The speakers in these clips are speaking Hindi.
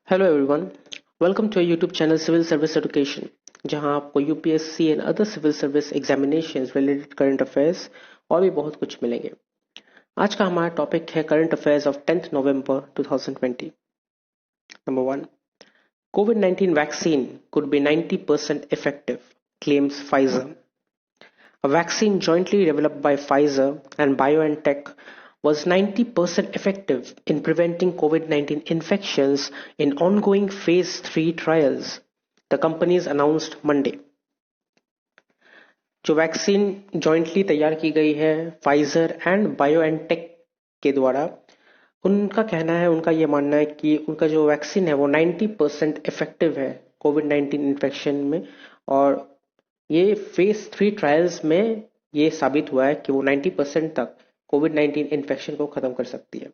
Hello everyone. Welcome to YouTube channel civil service education, जहां आपको UPSC and other civil service examinations related current affairs और भी बहुत कुछ मिलेंगे। आज का हमारा टॉपिक है current affairs of 10th November 2020। Number 1, COVID-19 vaccine could be 90% effective, claims Pfizer. A vaccine jointly developed by Pfizer and BioNTech was 90% effective in preventing COVID-19 infections in ongoing phase 3 trials, the companies announced Monday. जो वैक्सीन जॉइंटली तैयार की गई है फाइजर एंड बायोएनटेक के द्वारा, उनका कहना है, उनका ये मानना है कि उनका जो वैक्सीन है वो 90% इफेक्टिव है कोविड-19 इन्फेक्शन में। और ये फेज 3 ट्रायल्स में ये साबित हुआ है कि वो 90% तक कोविड-19 इन्फेक्शन को खत्म कर सकती है।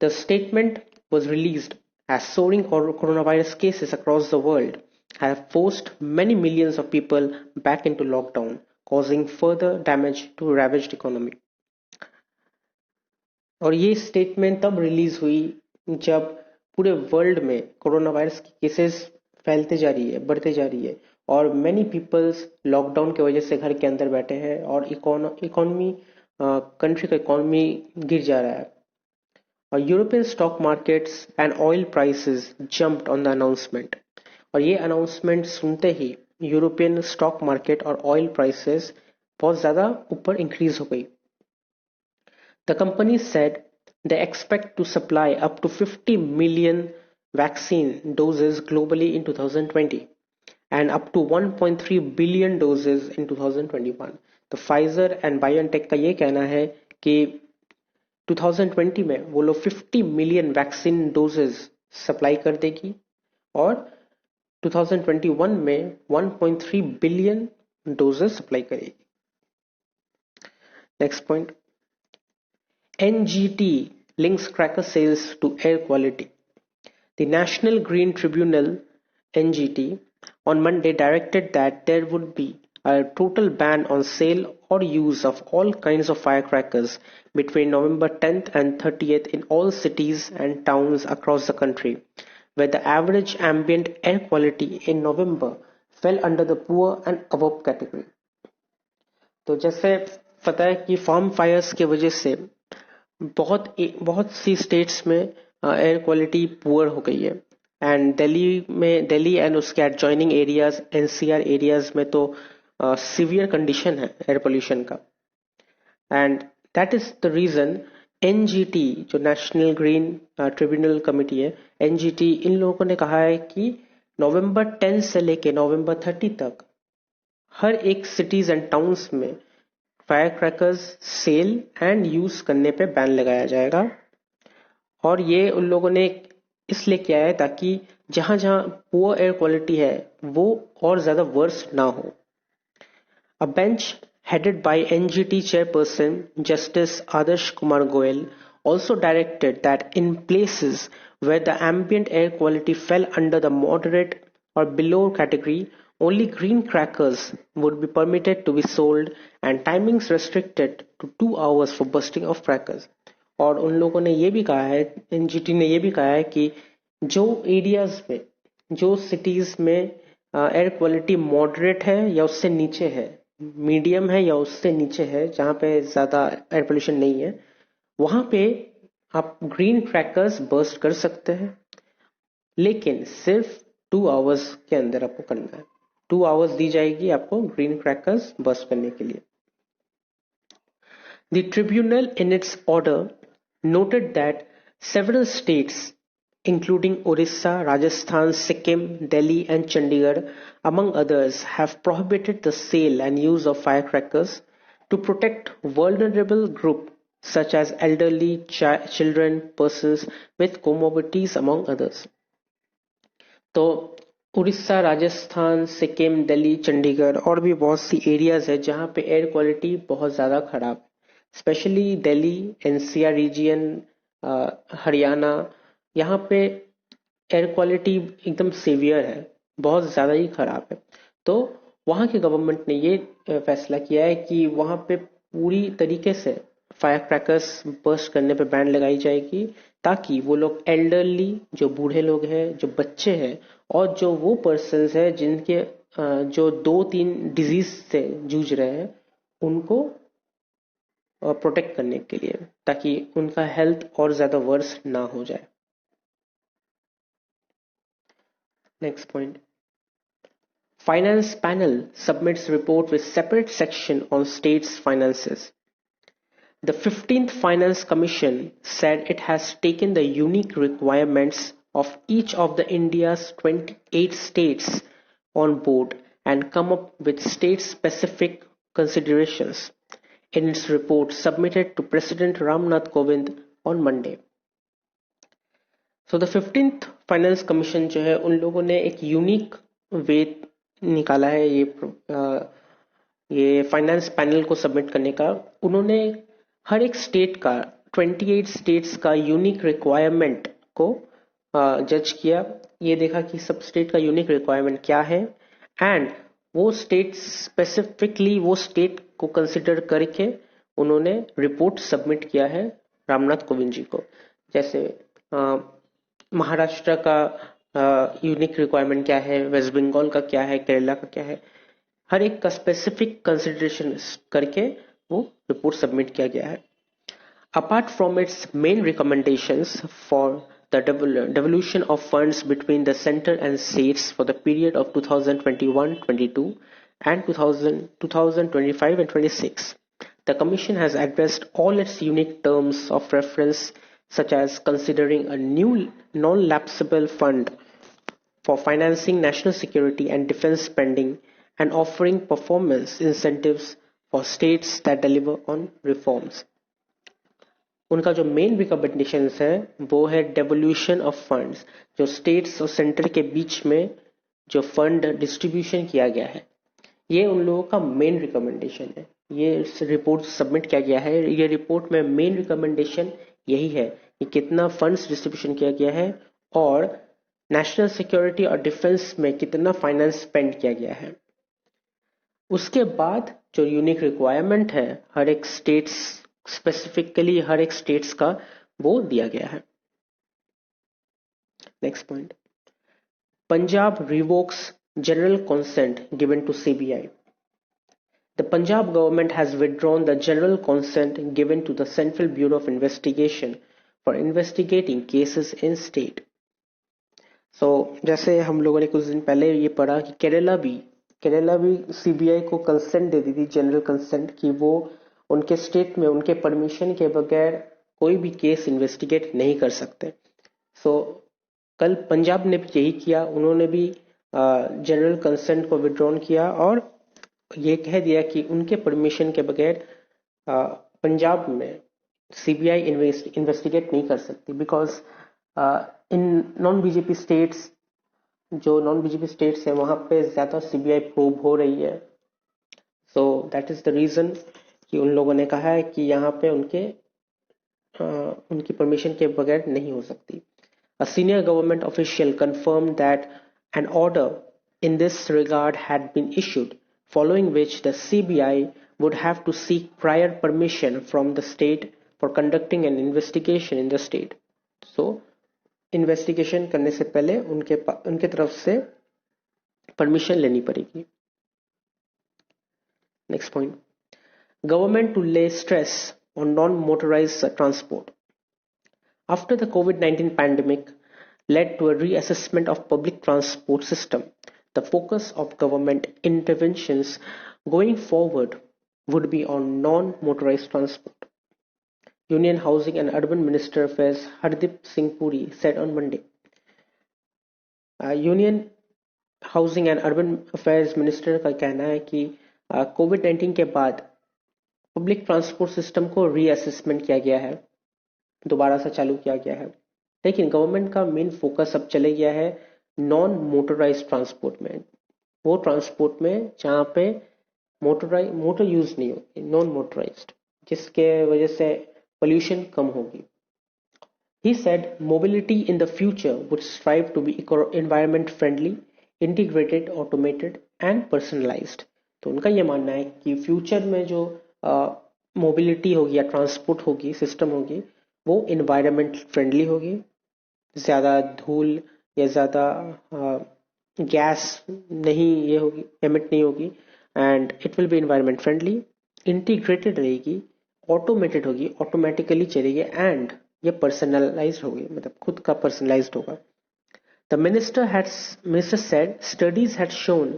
The statement was released as soaring coronavirus cases across the world have forced many millions of people back into lockdown, causing further damage to ravaged economy. और ये स्टेटमेंट तब रिलीज हुई जब पूरे वर्ल्ड में कोरोना वायरस की केसेस फैलते जा रही है, बढ़ते जा रही है, और मेनी पीपल्स लॉकडाउन की वजह से घर के अंदर बैठे हैं और इकोनॉमी कंट्री का इकोनॉमी गिर जा रहा है। European stock markets and oil prices jumped on the announcement. और ये अनाउंसमेंट सुनते ही यूरोपियन स्टॉक मार्केट और ऑयल प्राइसेस बहुत ज्यादा ऊपर इंक्रीज हो गई। The company said they expect to supply up to 50 million vaccine doses globally in 2020 and up to 1.3 billion doses in 2021. तो Pfizer and BioNTech का ये कहना है कि 2020 में वो लोग 50 मिलियन वैक्सीन डोजेस सप्लाई कर देगी और 2021 में 1.3 बिलियन डोजेस सप्लाई करेगी। Next point, NGT links cracker sales to air quality. The National Green Tribunal (NGT) on Monday directed that there would be a total ban on sale or use of all kinds of firecrackers between November 10th and 30th in all cities and towns across the country, where the average ambient air quality in November fell under the poor and above category. तो जैसे पता है कि फार्म फायर्स की वजह से बहुत सी स्टेट्स में एयर क्वालिटी पुअर हो गई है। एंड दिल्ली एंड उसके एडजॉइनिंग एरियाज, एनसीआर एरियाज में तो सीवियर कंडीशन है एयर पोल्यूशन का। And that is the reason NGT, जो नेशनल ग्रीन ट्रिब्यूनल कमिटी है, एनजीटी, इन लोगों ने कहा है कि नवंबर 10 से लेके नवंबर 30 तक हर एक सिटीज एंड टाउन्स में fire crackers sale and use करने पे बैन लगाया जाएगा। और ये उन लोगों ने इसलिए किया है ताकि जहां जहां पुअर एयर क्वालिटी है वो और ज्यादा वर्स ना हो। अ bench headed by NGT chairperson Justice Adarsh Kumar Goel also directed that in places where the ambient air quality fell under the moderate or below category, only green crackers would be permitted to be sold and timings restricted to 2 hours for bursting of crackers. और उन लोगों ने ये भी कहा है, एनजीटी ने ये भी कहा है कि जो एरियाज में, जो सिटीज में एयर क्वालिटी मॉडरेट है या उससे नीचे है, मीडियम है या उससे नीचे है, जहां पे ज्यादा एयर पोल्यूशन नहीं है, वहां पे आप ग्रीन क्रैकर्स बर्स्ट कर सकते हैं, लेकिन सिर्फ 2 आवर्स के अंदर आपको करना है। 2 आवर्स दी जाएगी आपको ग्रीन क्रैकर्स बर्स्ट करने के लिए। The tribunal in its order noted that several states including Orissa, Rajasthan, Sikkim, Delhi and Chandigarh, among others, have prohibited the sale and use of firecrackers to protect vulnerable groups such as elderly, children, persons with comorbidities, among others. तो उड़ीसा, राजस्थान, सिक्किम, दिल्ली, चंडीगढ़ और भी बहुत सी एरियाज है जहां पे एयर क्वालिटी बहुत ज्यादा खराब है। Specially Delhi, NCR region, Haryana, यहाँ पे एयर क्वालिटी एकदम सीवियर है, बहुत ज्यादा ही खराब है। तो वहां की गवर्नमेंट ने ये फैसला किया है कि वहां पे पूरी तरीके से फायर क्रैकर्स बर्स्ट करने पे बैन लगाई जाएगी, ताकि वो लोग एल्डरली, जो बूढ़े लोग हैं, जो बच्चे हैं, और जो वो पर्सन्स हैं जिनके जो 2-3 डिजीज से जूझ रहे हैं, उनको प्रोटेक्ट करने के लिए, ताकि उनका हेल्थ और ज्यादा वर्स ना हो जाए। Next point, finance panel submits report with separate section on states finances. The 15th Finance Commission said it has taken the unique requirements of each of the India's 28 states on board and come up with state-specific considerations in its report submitted to President Ramnath Kovind on Monday. So the 15th Finance Commission जो है, उन लोगों ने एक यूनिक वे निकाला है ये फाइनेंस पैनल को सबमिट करने का। उन्होंने हर एक स्टेट का, 28 स्टेट्स का यूनिक रिक्वायरमेंट को जज किया। ये देखा कि सब स्टेट का यूनिक रिक्वायरमेंट क्या है, एंड वो स्टेट स्पेसिफिकली वो स्टेट को कंसिडर करके उन्होंने रिपोर्ट सबमिट किया है रामनाथ कोविंद जी को। जैसे महाराष्ट्र का यूनिक रिक्वायरमेंट क्या है, वेस्ट बंगाल का क्या है, केरला का क्या है, हर एक का स्पेसिफिक कंसिडरेशन करके वो रिपोर्ट सबमिट किया गया है। Apart from its main recommendations for the devolution of funds between the center and states for the period of 2021-22 and 2025 and 26. The Commission has addressed all its unique terms of reference, such as considering a new non-lapsable fund for financing national security and defense spending and offering performance incentives for states that deliver on reforms. उनका जो मेन रिकमेंडेशंस है वो है डेवोल्यूशन ऑफ फंड्स, जो स्टेट्स और सेंटर के बीच में जो फंड डिस्ट्रीब्यूशन किया गया है, ये उन लोगों का मेन रिकमेंडेशन है। ये रिपोर्ट सबमिट किया गया है। ये रिपोर्ट में मेन रिकमेंडेशन यही है कि कितना फंड्स डिस्ट्रीब्यूशन किया गया है और नेशनल सिक्योरिटी और डिफेंस में कितना फाइनेंस स्पेंड किया गया है। उसके बाद जो यूनिक रिक्वायरमेंट है हर एक स्टेट्स, स्पेसिफिकली हर एक स्टेट्स का, वो दिया गया है। Next point, Punjab revokes general consent given to CBI. The Punjab government has withdrawn the general consent given to the Central Bureau of Investigation for investigating cases in state. So, जैसे हम लोगों ने कुछ दिन पहले ये पढ़ा कि केरला भी CBI को कंसेंट दे दी थी, जनरल कंसेंट, कि वो उनके स्टेट में उनके परमिशन के बगैर कोई भी केस इन्वेस्टिगेट नहीं कर सकते। सो कल पंजाब ने भी यही किया, उन्होंने भी जनरल कंसेंट को विड्रॉन किया और ये कह दिया कि उनके परमिशन के बगैर पंजाब में सीबीआई इन्वेस्टिगेट नहीं कर सकती, because in non BJP states, जो नॉन बीजेपी स्टेट्स है वहां पे ज्यादा सीबीआई प्रोब हो रही है। So that is the reason कि उन लोगों ने कहा है कि यहाँ पे उनकी परमिशन के बगैर नहीं हो सकती। A senior government official confirmed that an order in this regard had been issued, following which the CBI would have to seek prior permission from the state for conducting an investigation in the state. So, investigation करने से पहले उनके तरफ से permission लेनी पड़ेगी। Next point, government to lay stress on non-motorized transport. After the COVID-19 pandemic led to a reassessment of public transport system, the focus of government interventions going forward would be on non-motorized transport. Union Housing and Urban Minister Affairs Hardeep Singh Puri said on Monday. Union Housing and Urban Affairs Minister का कहना है कि COVID-19 के बाद पब्लिक ट्रांसपोर्ट सिस्टम को रीअसेसमेंट किया गया है, दोबारा से चालू किया गया है, लेकिन गवर्नमेंट का मेन फोकस अब चले गया है नॉन मोटराइज्ड ट्रांसपोर्ट में, वो ट्रांसपोर्ट में जहाँ पे मोटर यूज नहीं होगी, नॉन मोटराइज्ड, जिसके वजह से पोल्यूशन कम होगी। He said mobility in the future would strive to be environment friendly, integrated, automated and personalized. तो उनका ये मानना है कि फ्यूचर में जो मोबिलिटी होगी या ट्रांसपोर्ट होगी, सिस्टम होगी, वो इन्वायरमेंट फ्रेंडली होगी, ज़्यादा धूल या ज़्यादा गैस नहीं ये होगी, एमिट नहीं होगी, and it will be environment friendly, integrated रहेगी, ऑटोमेटेड होगी, ऑटोमेटिकली चलेगी, एंड ये पर्सनलाइज्ड होगी, मतलब खुद का पर्सनलाइज्ड होगा. The minister said studies had shown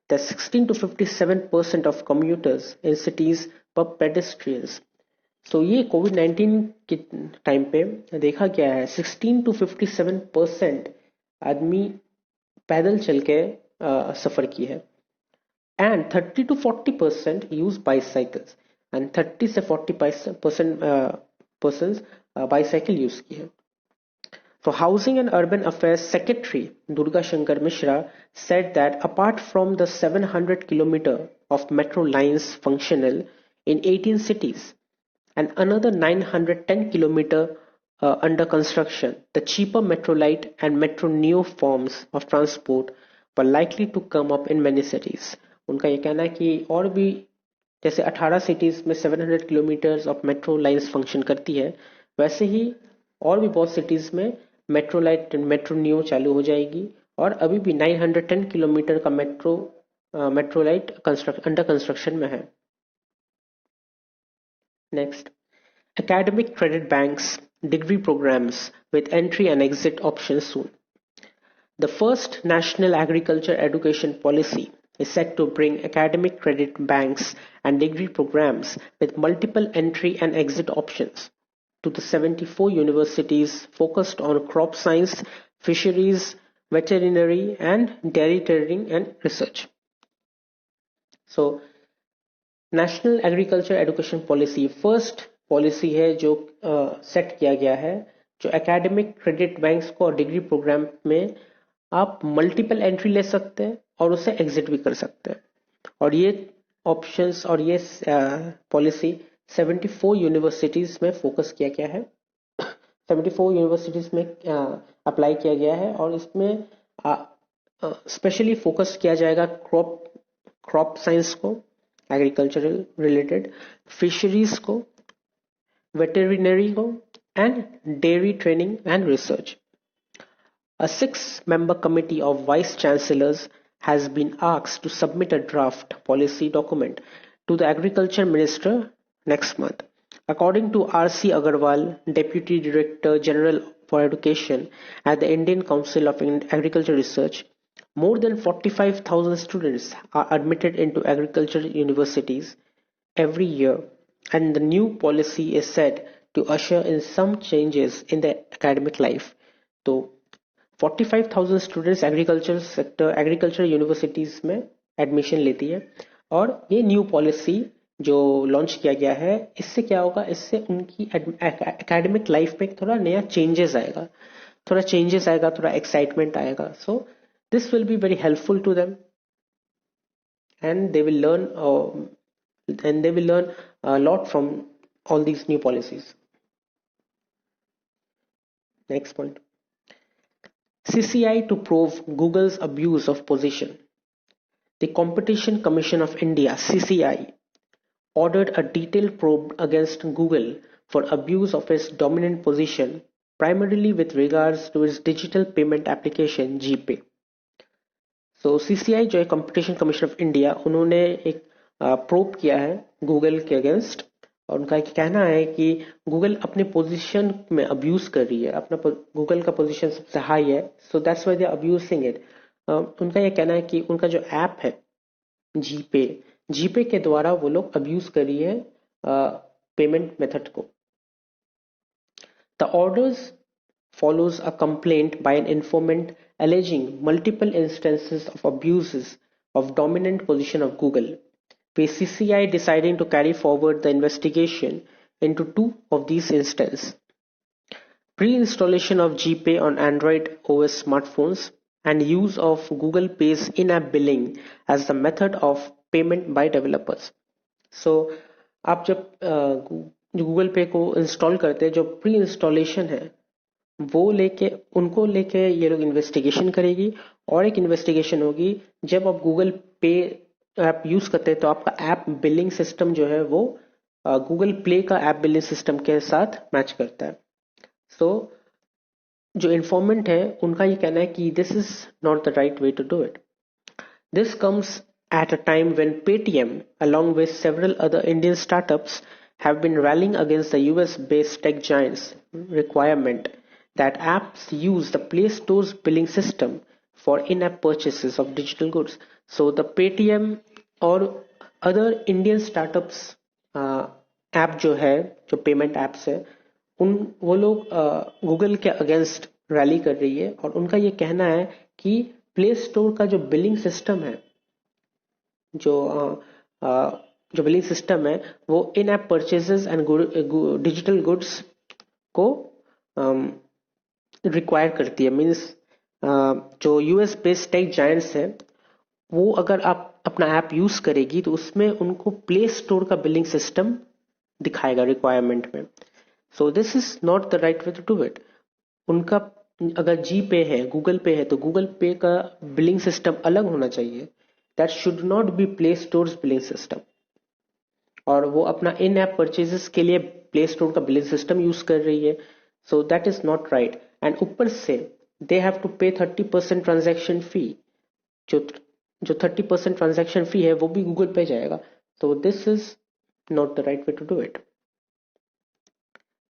that 16 to 57% of commuters in cities were pedestrians. So ये कोविड-19 के टाइम पे देखा गया है 16 to 57% आदमी पैदल चल के सफर की है, and 30 to 40% use bicycles, and 30 से 40% पर्सन बाइसाइकिल यूज की है. So Housing and Urban Affairs Secretary Durga Shankar Mishra said that apart from the 700 kilometer of metro lines functional in 18 cities and another 910 kilometer under construction, the cheaper Metrolite and Metro Neo forms of transport were likely to come up in many cities. उनका ये कहना है कि और भी जैसे 18 सिटीज में 700 kilometre of metro lines function करती है, वैसे ही और भी बहुत सिटीज में मेट्रोलाइट मेट्रो नियो चालू हो जाएगी, और अभी भी 910 किलोमीटर का मेट्रोलाइट अंडर कंस्ट्रक्शन में है. Next, academic credit banks, degree programs with entry and exit options soon. The first national agriculture education policy is set to bring academic credit banks and degree programs with multiple entry and exit options to the 74 universities focused on crop science, fisheries, veterinary, and dairy training and research. So, national agriculture education policy first policy है जो सेट किया गया है, जो एकेडमिक क्रेडिट बैंक्स को और डिग्री प्रोग्राम में आप मल्टीपल एंट्री ले सकते हैं और उसे एग्जिट भी कर सकते हैं. और ये ऑप्शंस और ये पॉलिसी 74 यूनिवर्सिटीज में फोकस किया गया है, 74 यूनिवर्सिटीज में अप्लाई किया गया है, और इसमें स्पेशली फोकस किया जाएगा क्रॉप साइंस को, एग्रीकल्चरल रिलेटेड, फिशरीज को, वेटरिनरी को, and dairy training and research. A 6-member committee of vice chancellors has been asked to submit a draft policy document to the agriculture minister next month. According to R.C. Agarwal, Deputy Director General for Education at the Indian Council of Agriculture Research, more than 45,000 students are admitted into agriculture universities every year, and the new policy is said to usher in some changes in the academic life. So, 45,000 students agriculture universities में एडमिशन लेती है, और ये न्यू पॉलिसी जो लॉन्च किया गया है, इससे क्या होगा, इससे उनकी एकेडमिक लाइफ में थोड़ा नया चेंजेस आएगा, थोड़ा एक्साइटमेंट आएगा. So this will be very helpful to them, and they will learn a lot from all these new policies. Next point. CCI to probe Google's abuse of position. The Competition Commission of India (CCI) ordered a detailed probe against Google for abuse of its dominant position, primarily with regards to its digital payment application GPay. So CCI जो है Competition Commission of India, उन्होंने एक प्रोब किया है गूगल के अगेंस्ट, और उनका कहना है कि गूगल अपने पोजीशन में अब्यूज कर रही है, अपना गूगल का पोजीशन सबसे हाई है, so that's why they are abusing it. उनका यह कहना है कि उनका जो ऐप है जीपे के द्वारा वो लोग अब्यूज कर रही है पेमेंट मेथड को. The orders follows a complaint by an informant alleging multiple instances of abuses of dominant position of Google, with CCI deciding to carry forward the investigation into two of these instances: pre-installation of GPay on Android OS smartphones and use of Google Pay's in-app billing as the method of payment by developers. So, आप जब गूगल पे को इंस्टॉल करते हैं, जो प्री इंस्टॉलेशन है वो उनको लेके ये लोग इन्वेस्टिगेशन करेगी, और एक इन्वेस्टिगेशन होगी जब आप गूगल पे ऐप यूज करते हैं तो आपका ऐप बिलिंग सिस्टम जो है वो गूगल प्ले का ऐप बिलिंग सिस्टम के साथ मैच करता है. सो जो इन्फॉर्मेंट है उनका ये कहना है कि this is not the right way to do it. This comes at a time when Paytm, along with several other Indian startups, have been rallying against the US-based tech giants' requirement that apps use the Play Store's billing system for in-app purchases of digital goods. So the Paytm और other Indian startups ऐप जो है, जो पेमेंट एप्स है, वो लोग गूगल के अगेंस्ट रैली कर रही है और उनका ये कहना है कि प्ले स्टोर का जो बिलिंग सिस्टम है, जो बिलिंग सिस्टम है, वो in app purchases and digital goods को रिक्वायर करती है. मीन्स जो यूएस बेस्ड टेक जायंट्स है, वो अगर आप अपना ऐप यूज करेगी तो उसमें उनको प्ले स्टोर का बिलिंग सिस्टम दिखाएगा रिक्वायरमेंट में. So this is not the right way to do it. उनका अगर जी पे है, गूगल पे है, तो गूगल पे का बिलिंग सिस्टम अलग होना चाहिए. That should not be play store billing system. और वो अपना इन ऐप परचेजेस के लिए प्ले स्टोर का बिलिंग सिस्टम यूज कर रही है. So that is not right. And ऊपर से दे हैव टू पे 30% ट्रांजेक्शन फी. जो 30% ट्रांजेक्शन फी है वो भी गूगल पे जाएगा. So this is not the right way to do it.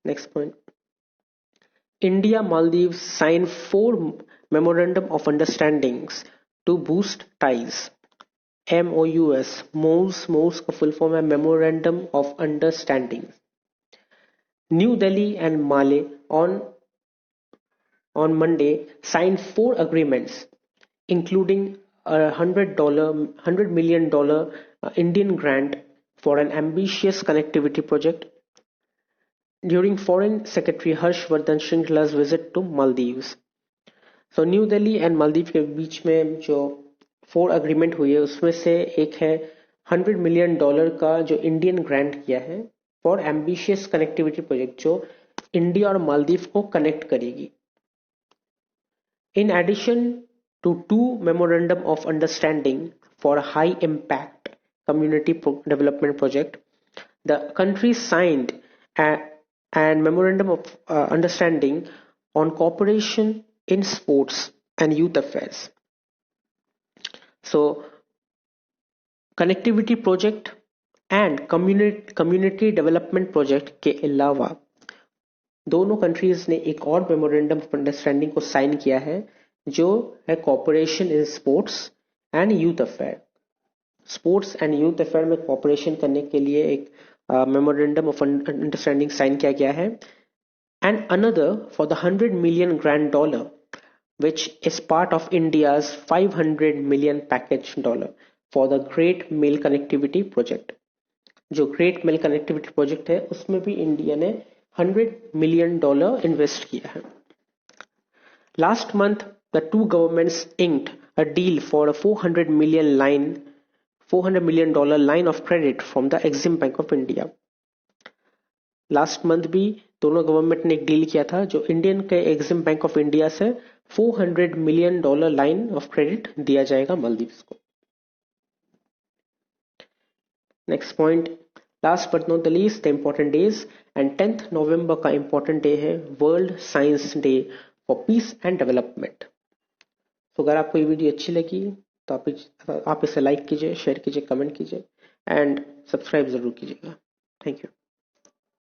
Next point. India Maldives signed 4 memorandum of understandings to boost ties. MOUs. MOUs का full form है Memorandum of Understanding. New Delhi and Male on Monday signed 4 agreements, including $100 million Indian grant for an ambitious connectivity project during Foreign Secretary Harshvardhan Shringlala's visit to Maldives. So new Delhi and Maldives के बीच में जो 4 अग्रीमेंट हुई है उसमें से एक है $100 million का जो इंडियन ग्रांट किया है फॉर एम्बिशियस कनेक्टिविटी प्रोजेक्ट, जो इंडिया और मालदीव को कनेक्ट करेगी. In addition to 2 memorandum of understanding for high impact community development project, the countries signed and memorandum of understanding on cooperation in sports and youth affairs. So connectivity project and community development project के अलावा दोनों कंट्रीज ने एक और मेमोरेंडम ऑफ अंडरस्टैंडिंग को साइन किया है, जो है cooperation in sports and youth affair. Sports and youth affair में कॉपरेशन करने के लिए एक memorandum of understanding साइन किया गया है. And another for the $100 million grant which is part of India's $500 million package for the Great Mail Connectivity Project. जो Great Mail Connectivity Project है उसमें भी इंडिया ने $100 million इन्वेस्ट किया है. Last month the two governments inked a deal for a $400 million line of credit from the Exim Bank of India. Last month भी दोनों गवर्नमेंट ने एक डील किया था जो इंडियन के एग्जिम बैंक ऑफ इंडिया से $400 million लाइन ऑफ क्रेडिट दिया जाएगा मालदीव्स को. Next point, last but not the least, the important days. And 10th नवंबर का इंपॉर्टेंट डे है world science day for piece and development. तो अगर आपको ये वीडियो अच्छी लगी तो आप इसे लाइक कीजिए, शेयर कीजिए, कमेंट कीजिए एंड सब्सक्राइब जरूर कीजिएगा. Thank you.